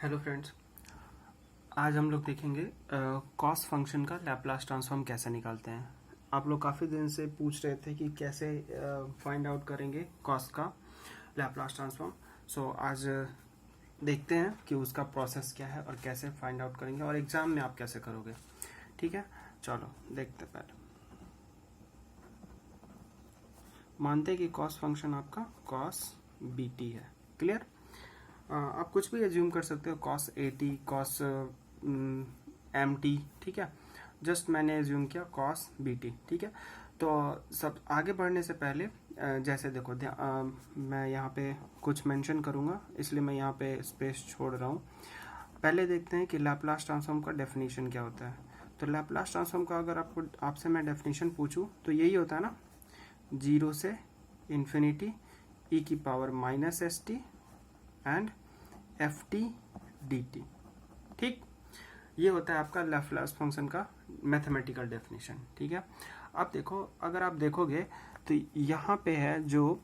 Hello friends, आज हम लोग देखेंगे कॉस फंक्शन का लैप्लास ट्रांसफॉर्म कैसे निकालते हैं। आप लोग काफ़ी दिन से पूछ रहे थे कि कैसे फाइंड आउट करेंगे कॉस का लैप्लास ट्रांसफॉर्म। सो आज देखते हैं कि उसका प्रोसेस क्या है और कैसे फाइंड आउट करेंगे और एग्जाम में आप कैसे करोगे। ठीक है, चलो देखते हैं। पहले मानते हैं कि कॉस फंक्शन आपका कॉस बी टी है। क्लियर? आप कुछ भी एज्यूम कर सकते हो, cos A T, cos M T. ठीक है, जस्ट मैंने एज्यूम किया कॉस बी टी। ठीक है, तो सब आगे बढ़ने से पहले जैसे देखो मैं यहाँ पे कुछ मेंशन करूँगा, इसलिए मैं यहाँ पे स्पेस छोड़ रहा हूँ। पहले देखते हैं कि लैप्लास ट्रांसफॉर्म का डेफिनेशन क्या होता है। तो लैप्लास ट्रांसफॉर्म का अगर आपसे मैं डेफिनेशन पूछूं तो यही होता है ना, 0 से इन्फिनिटी ई की power minus S T and F T D T. ठीक, ये होता है आपका लैप्लास फंक्शन का मैथमेटिकल डेफिनेशन। ठीक है, अब देखो, अगर आप देखोगे तो यहाँ पे है जो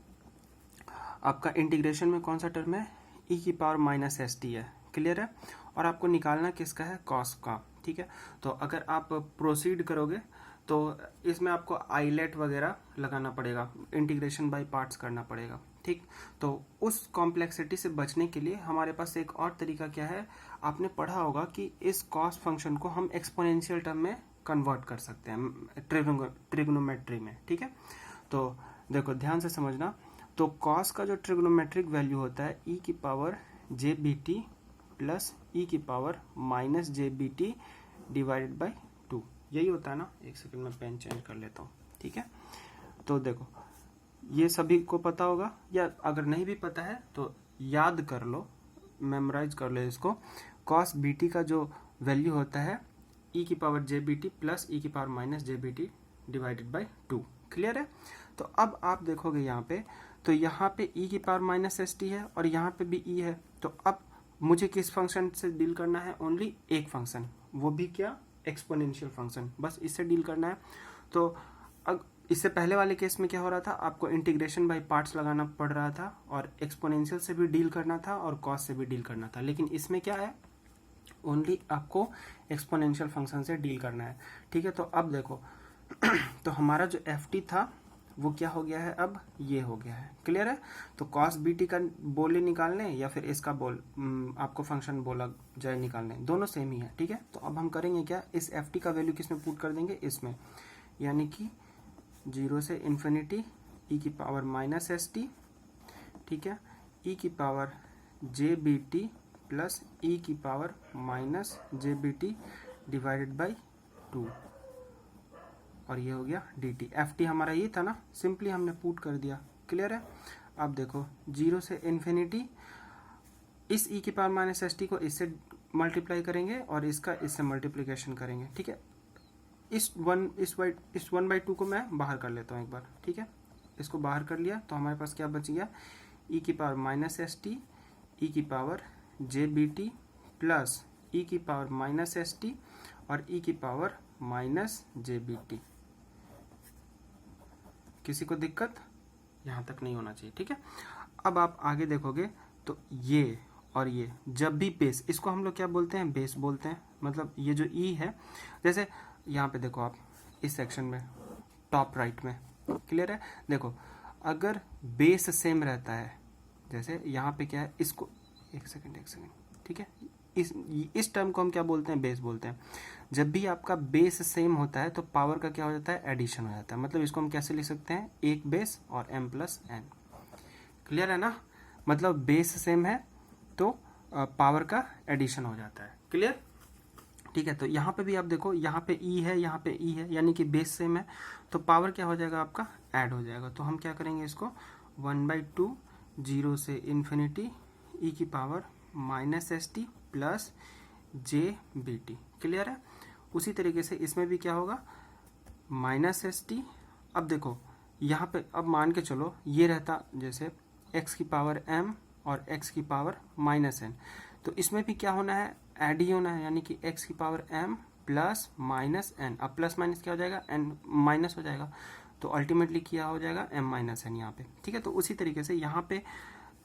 आपका इंटीग्रेशन में कौन सा टर्म है, ई की पावर माइनस एस टी है। क्लियर है? और आपको निकालना किसका है, कॉस का। ठीक है, तो अगर आप प्रोसीड करोगे तो इसमें आपको आइलेट वगैरह लगाना पड़ेगा, इंटीग्रेशन बाय पार्ट्स करना पड़ेगा। ठीक, तो उस कॉम्प्लेक्सिटी से बचने के लिए हमारे पास एक और तरीका क्या है, आपने पढ़ा होगा कि इस कॉस फंक्शन को हम एक्सपोनेंशियल टर्म में कन्वर्ट कर सकते हैं ट्रिग्नोमेट्री में। ठीक है, तो देखो ध्यान से समझना। तो कॉस का जो ट्रिग्नोमेट्रिक वैल्यू होता है ई की power J B T plus E की power minus J B T divided by 2, यही होता है ना। एक सेकंड में पेन चेंज कर लेता हूँ। ठीक है, तो देखो ये सभी को पता होगा, या अगर नहीं भी पता है तो याद कर लो, मेमोराइज कर लो इसको। कॉस बी टी का जो वैल्यू होता है ई की power J B T plus E की power minus J B T divided by 2। Clear है? तो अब आप देखोगे यहाँ पे, तो यहाँ पे ई की पावर माइनस एस टी है और यहाँ पे भी ई है। तो अब मुझे किस फंक्शन से डील करना है, ओनली एक फंक्शन, वो भी क्या, एक्सपोनेंशियल फंक्शन, बस इससे डील करना है। तो अब इससे पहले वाले केस में क्या हो रहा था, आपको इंटीग्रेशन बाय पार्ट्स लगाना पड़ रहा था और एक्सपोनेंशियल से भी डील करना था और कॉस से भी डील करना था। लेकिन इसमें क्या है, ओनली आपको एक्सपोनेंशियल फंक्शन से डील करना है। ठीक है, तो अब देखो तो हमारा जो एफ टी था वो क्या हो गया है, अब ये हो गया है। क्लियर है? तो कॉस बी टी का बोले निकालने या फिर इसका बोल आपको फंक्शन बोला जाए निकालने, दोनों सेम ही है। ठीक है, तो अब हम करेंगे क्या, इस एफ टी का वैल्यू किसमें पुट कर देंगे, इसमें, यानी कि 0 से इन्फिनिटी ई की पावर माइनस एस टी, ठीक है, ई की power J B T plus E की power minus J B T divided by 2, और ये हो गया डी टी। एफ टी हमारा ये था ना, सिंपली हमने पुट कर दिया। क्लियर है? अब देखो 0 से इन्फिनिटी, इस ई की पावर माइनस एस टी को इससे मल्टीप्लाई करेंगे और इसका इससे मल्टीप्लीकेशन करेंगे। ठीक है, इस 1/2 को मैं बाहर कर लेता हूँ एक बार। ठीक है, इसको बाहर कर लिया तो हमारे पास क्या बच गया, ई की power minus S T, E की power J B T plus E की पावर माइनस एस टी और ई की power minus J B T. किसी को दिक्कत? यहाँ तक नहीं होना चाहिए। ठीक है, अब आप आगे देखोगे तो ये और ये जब भी बेस, इसको हम लोग क्या बोलते हैं, बेस बोलते हैं। मतलब ये जो ई है, जैसे यहाँ पे देखो आप इस सेक्शन में टॉप राइट में, क्लियर है? देखो अगर बेस सेम रहता है, जैसे यहाँ पे क्या है, इसको एक सेकंड, ठीक है, इस टर्म को हम क्या बोलते हैं, बेस बोलते हैं। जब भी आपका बेस सेम होता है तो पावर का क्या हो जाता है, एडिशन हो जाता है। मतलब इसको हम कैसे लिख सकते हैं, एक बेस और m प्लस n। क्लियर है ना? मतलब बेस सेम है तो पावर का एडिशन हो जाता है। क्लियर? ठीक है, तो यहाँ पे भी आप देखो, यहाँ पे ई है, यहाँ पे ई है, यानी कि बेस सेम है तो पावर क्या हो जाएगा, आपका ऐड हो जाएगा। तो हम क्या करेंगे, इसको 1/2 0 से इन्फिनिटी ई की power minus S T plus J B T. Clear है? उसी तरीके से इसमें भी क्या होगा, माइनस एस टी। अब देखो यहाँ पे, अब मान के चलो ये रहता जैसे x की पावर m और x की पावर माइनस n, तो इसमें भी क्या होना है, ऐड ही होना है, यानी कि x की power m plus minus n। अब प्लस माइनस क्या हो जाएगा, n माइनस हो जाएगा, तो अल्टीमेटली क्या हो जाएगा, m माइनस n यहाँ पे। ठीक है, तो उसी तरीके से यहाँ पे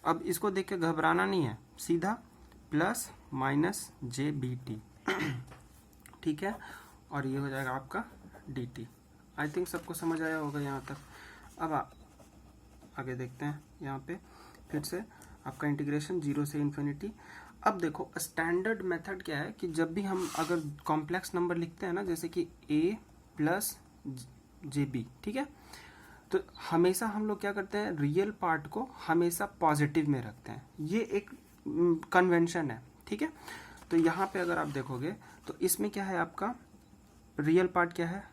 अब इसको देख के घबराना नहीं है, सीधा plus minus J B T, ठीक है, और ये हो जाएगा आपका डी टी। आई थिंक सबको समझ आया होगा यहाँ तक। अब आगे देखते हैं यहाँ पे फिर से आपका इंटीग्रेशन 0 से इन्फिनिटी। अब देखो स्टैंडर्ड मेथड क्या है कि जब भी हम अगर कॉम्प्लेक्स नंबर लिखते हैं ना, जैसे कि a प्लस जे बी, ठीक है, तो हमेशा हम लोग क्या करते हैं, रियल पार्ट को हमेशा पॉजिटिव में रखते हैं। ये एक कन्वेंशन है, ठीक है। तो यहाँ पे अगर आप देखोगे तो इसमें क्या है, आपका रियल पार्ट क्या है,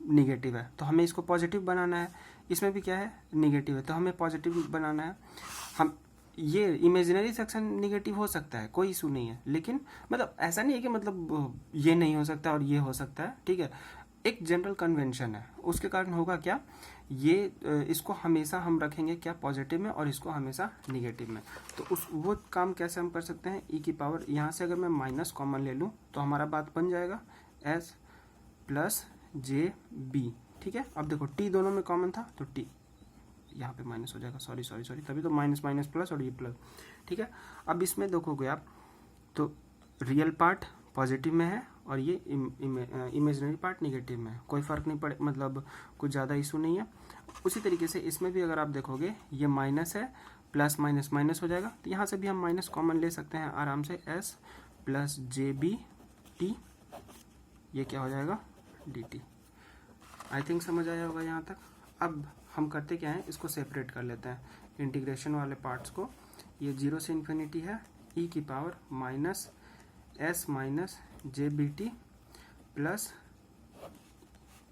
निगेटिव है, तो हमें इसको पॉजिटिव बनाना है। इसमें भी क्या है, निगेटिव है, तो हमें पॉजिटिव बनाना है। हम ये इमेजिनरी सेक्शन निगेटिव हो सकता है, कोई इशू नहीं है, लेकिन मतलब ऐसा नहीं है कि मतलब ये नहीं हो सकता और ये हो सकता है, ठीक है। एक जनरल कन्वेंशन है, उसके कारण होगा क्या, ये इसको हमेशा हम रखेंगे क्या, पॉजिटिव में, और इसको हमेशा निगेटिव में। तो उस वो काम कैसे हम कर सकते हैं, ई की पावर, यहाँ से अगर मैं माइनस कॉमन ले लूँ तो हमारा बात बन जाएगा एस प्लस जे बी, ठीक है। अब देखो टी दोनों में कॉमन था तो टी यहाँ पे माइनस हो जाएगा, सॉरी, तभी तो माइनस माइनस प्लस और ये प्लस, ठीक है। अब इसमें देखोगे आप तो रियल पार्ट पॉजिटिव में है और ये इमेजिनरी पार्ट निगेटिव में है, कोई फ़र्क नहीं पड़े, मतलब कुछ ज़्यादा इशू नहीं है। उसी तरीके से इसमें भी अगर आप देखोगे ये माइनस है, प्लस माइनस माइनस हो जाएगा, तो यहाँ से भी हम माइनस कॉमन ले सकते हैं आराम से, S plus J B T, ये क्या हो जाएगा, डी टी। आई थिंक समझ आया होगा यहाँ तक। अब हम करते क्या है, इसको सेपरेट कर लेते हैं इंटीग्रेशन वाले पार्ट्स को। ये 0 से इन्फिनिटी है, ई की power minus S minus J B T plus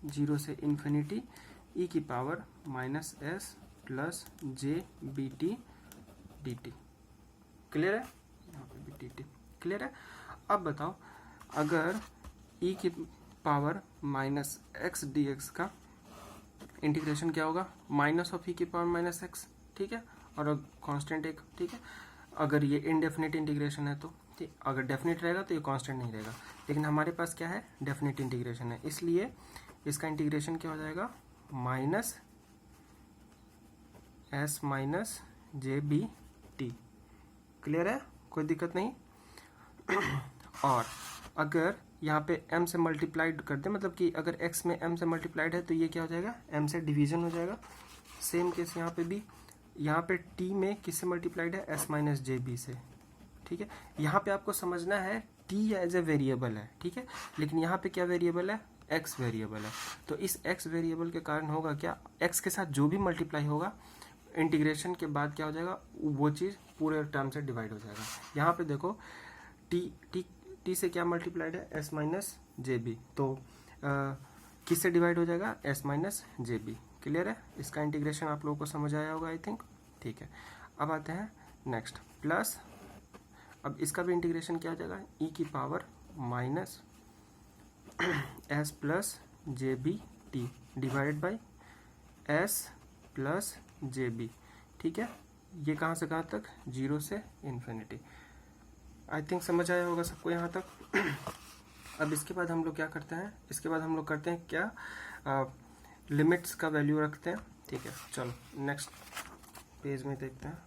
0 से इन्फिनिटी ई की power minus S plus J B T D T. Clear है, यहाँ पे भी डी टी क्लियर है। अब बताओ, अगर ई की power minus x D x का इंटीग्रेशन क्या होगा, माइनस ऑफ ई की पावर माइनस एक्स, ठीक है, और कांस्टेंट एक, ठीक है। अगर ये इनडेफिनिट इंटीग्रेशन है तो ठीक, अगर डेफिनेट रहेगा तो ये कांस्टेंट नहीं रहेगा, लेकिन हमारे पास क्या है, डेफिनेट इंटीग्रेशन है, इसलिए इसका इंटीग्रेशन क्या हो जाएगा, minus S minus J B T. Clear है, कोई दिक्कत नहीं। और अगर यहाँ पे m से मल्टीप्लाइड कर दे, मतलब कि अगर x में m से मल्टीप्लाइड है तो ये क्या हो जाएगा, m से डिवीजन हो जाएगा। सेम केस यहाँ पे भी, यहाँ पे t में किससे मल्टीप्लाइड है, s माइनस जे बी से, ठीक है। यहाँ पे आपको समझना है t एज ए वेरिएबल है, ठीक है, लेकिन यहाँ पे क्या वेरिएबल है, x वेरिएबल है। तो इस x वेरिएबल के कारण होगा क्या, x के साथ जो भी मल्टीप्लाई होगा इंटीग्रेशन के बाद क्या हो जाएगा, वो चीज़ पूरे टर्म से डिवाइड हो जाएगा। यहाँ पे देखो टी से क्या मल्टीप्लाइड है, एस माइनस जे बी, तो किससे डिवाइड हो जाएगा, S minus J B. Clear है, इसका इंटीग्रेशन आप लोगों को समझ आया होगा आई थिंक, ठीक है। अब आते हैं नेक्स्ट, प्लस, अब इसका भी इंटीग्रेशन क्या हो जाएगा, ई की power minus S plus J B T divided by S plus J B, ठीक है। ये कहाँ से कहाँ तक, 0 से इन्फिनिटी। आई थिंक समझ आया होगा सबको यहाँ तक। अब इसके बाद हम लोग क्या करते हैं, इसके बाद हम लोग करते हैं क्या, लिमिट्स का वैल्यू रखते हैं, ठीक है। चलो नेक्स्ट पेज में देखते हैं।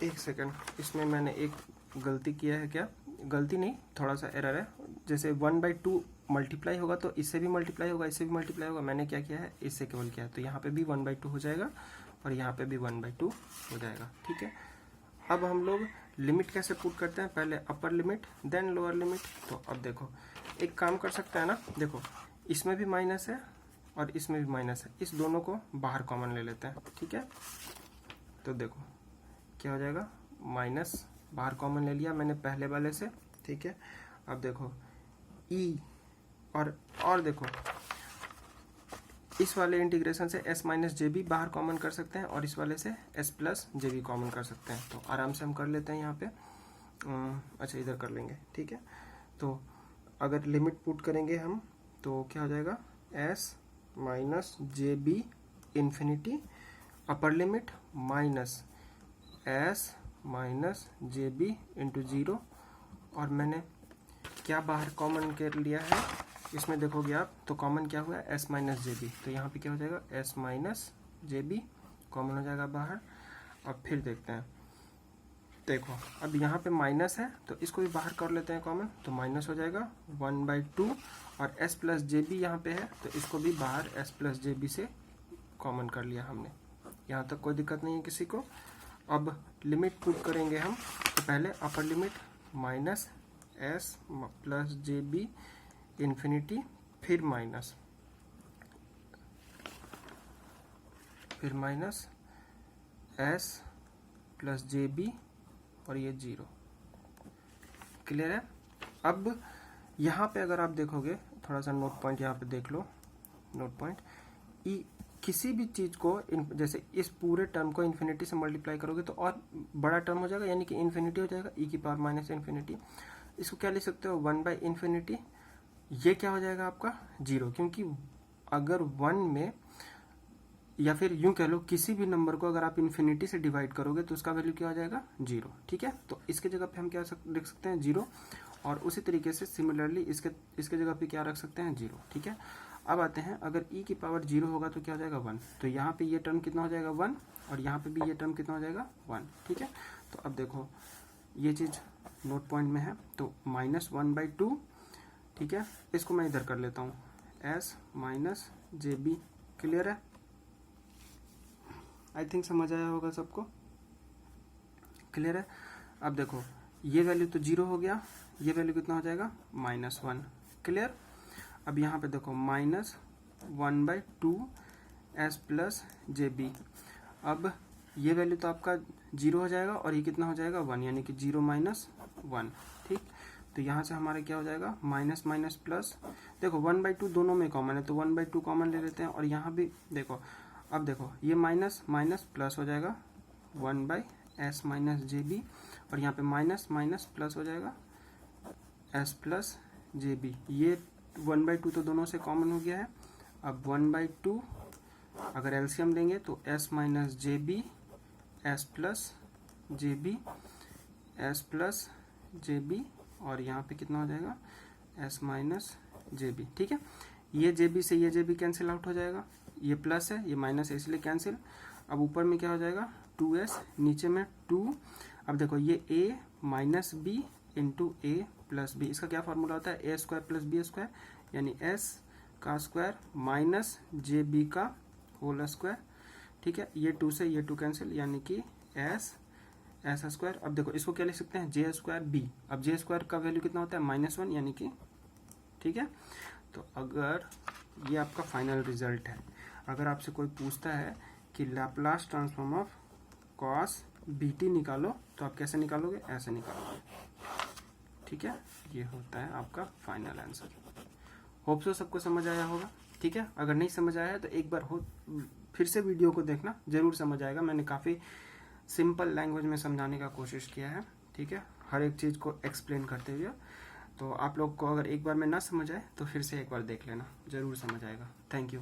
एक सेकंड, इसमें मैंने एक गलती किया है, क्या गलती नहीं, थोड़ा सा एरर है। जैसे 1/2 मल्टीप्लाई होगा तो इससे भी मल्टीप्लाई होगा, इससे भी मल्टीप्लाई होगा, मैंने क्या किया है, इससे केवल किया है, तो यहाँ पे भी 1/2 हो जाएगा और यहाँ पे भी 1/2 हो जाएगा, ठीक है। अब हम लोग लिमिट कैसे पुट करते हैं, पहले upper limit then lower limit. तो अब देखो एक काम कर सकते हैं ना, देखो इसमें भी माइनस है और इसमें भी माइनस है, इस दोनों को बाहर कॉमन ले लेते हैं, ठीक है। तो देखो क्या हो जाएगा, माइनस बाहर कॉमन ले लिया मैंने पहले वाले से, ठीक है। अब देखो ई और देखो इस वाले इंटीग्रेशन से s माइनस जे बी बाहर कॉमन कर सकते हैं और इस वाले से s plus J B common कर सकते हैं, तो आराम से हम कर लेते हैं यहाँ पे। अच्छा इधर कर लेंगे, ठीक है। तो अगर लिमिट पुट करेंगे हम तो क्या हो जाएगा, s minus J B infinity upper limit minus s minus J B into 0, और मैंने क्या बाहर कॉमन कर लिया है, इसमें देखोगे आप तो कॉमन क्या हुआ है, s माइनस जे बी, तो यहाँ पे क्या हो जाएगा, s minus J B common हो जाएगा बाहर। अब फिर देखते हैं, देखो अब यहाँ पे माइनस है तो इसको भी बाहर कर लेते हैं कॉमन, तो माइनस हो जाएगा 1/2 और s प्लस जे बी यहाँ पे है तो इसको भी बाहर s प्लस जे बी से कॉमन कर लिया हमने। यहाँ तक कोई दिक्कत नहीं है किसी को। अब लिमिट पुट करेंगे हम, तो पहले upper limit minus S plus J B infinity, फिर minus S plus J B और ये 0। क्लियर है। अब यहाँ पे अगर आप देखोगे, थोड़ा सा नोट पॉइंट यहाँ पे देख लो, नोट पॉइंट किसी भी चीज को जैसे इस पूरे टर्म को इन्फिनिटी से मल्टीप्लाई करोगे तो और बड़ा टर्म हो जाएगा, यानी कि इन्फिनिटी हो जाएगा, e की पावर माइनस इन्फिनिटी। इसको क्या लिख सकते हो 1/इन्फिनिटी। ये क्या हो जाएगा आपका 0, क्योंकि अगर 1 में, या फिर यूं कह लो किसी भी नंबर को अगर आप इन्फिनिटी से डिवाइड करोगे तो उसका वैल्यू क्या हो जाएगा 0। ठीक है, तो इसके जगह पे हम क्या लिख सकते हैं 0, और उसी तरीके से सिमिलरली इसके जगह पे क्या रख सकते हैं 0। ठीक है, अब आते हैं अगर e की पावर 0 होगा तो क्या हो जाएगा 1, तो यहाँ पे ये टर्म कितना हो जाएगा 1, और यहाँ पे भी ये टर्म कितना हो जाएगा 1। ठीक है, तो अब देखो ये चीज नोट पॉइंट में है, तो -1/2। ठीक है, इसको मैं इधर कर लेता हूँ s minus J B. Clear है, आई थिंक समझ आया होगा सबको। क्लियर है। अब देखो ये वैल्यू तो 0 हो गया, ये वैल्यू कितना हो जाएगा -1। क्लियर। अब यहाँ पे देखो -1/2 s प्लस जे बी। अब ये वैल्यू तो आपका 0 हो जाएगा और ये कितना हो जाएगा 1, यानी कि 0 माइनस 1। ठीक, तो यहाँ से हमारे क्या हो जाएगा माइनस माइनस प्लस। देखो 1/2 दोनों में कॉमन है तो 1/2 कॉमन ले लेते हैं, और यहाँ भी देखो, अब देखो ये माइनस माइनस प्लस हो जाएगा 1/s माइनस जे बी, और यहाँ पे माइनस माइनस प्लस हो जाएगा s प्लस जे बी। ये 1/2 तो दोनों से कॉमन हो गया है। अब 1/2 अगर एलसीएम लेंगे तो s minus J B, S plus J B, S plus J B, और यहाँ पे कितना हो जाएगा s माइनस जे बी। ठीक है, ये जे बी से ये जे बी कैंसिल आउट हो जाएगा, ये प्लस है ये माइनस है इसलिए कैंसिल। अब ऊपर में क्या हो जाएगा 2s, नीचे में 2। अब देखो ये a minus B into A plus B, इसका क्या फॉर्मूला होता है A square plus B square, यानी s का स्क्वायर माइनस जे बी का होल स्क्वायर। ठीक है, ये 2 से ये 2 कैंसिल, यानी कि s स्क्वायर। अब देखो इसको क्या लिख सकते हैं जे स्क्वायर बी। अब जे स्क्वायर का वैल्यू कितना होता है -1, यानी कि ठीक है। तो अगर ये आपका फाइनल रिजल्ट है, अगर आपसे कोई पूछता है कि Laplace transform of cos BT निकालो, तो आप कैसे निकालोगे, ऐसे निकालोगे। ठीक है, ये होता है आपका फाइनल आंसर। होप सो सबको समझ आया होगा। ठीक है, अगर नहीं समझ आया है तो एक बार फिर से वीडियो को देखना, जरूर समझ आएगा। मैंने काफ़ी सिंपल लैंग्वेज में समझाने का कोशिश किया है। ठीक है, हर एक चीज़ को एक्सप्लेन करते हुए। तो आप लोग को अगर एक बार में ना समझ आए तो फिर से एक बार देख लेना, जरूर समझ आएगा। Thank you.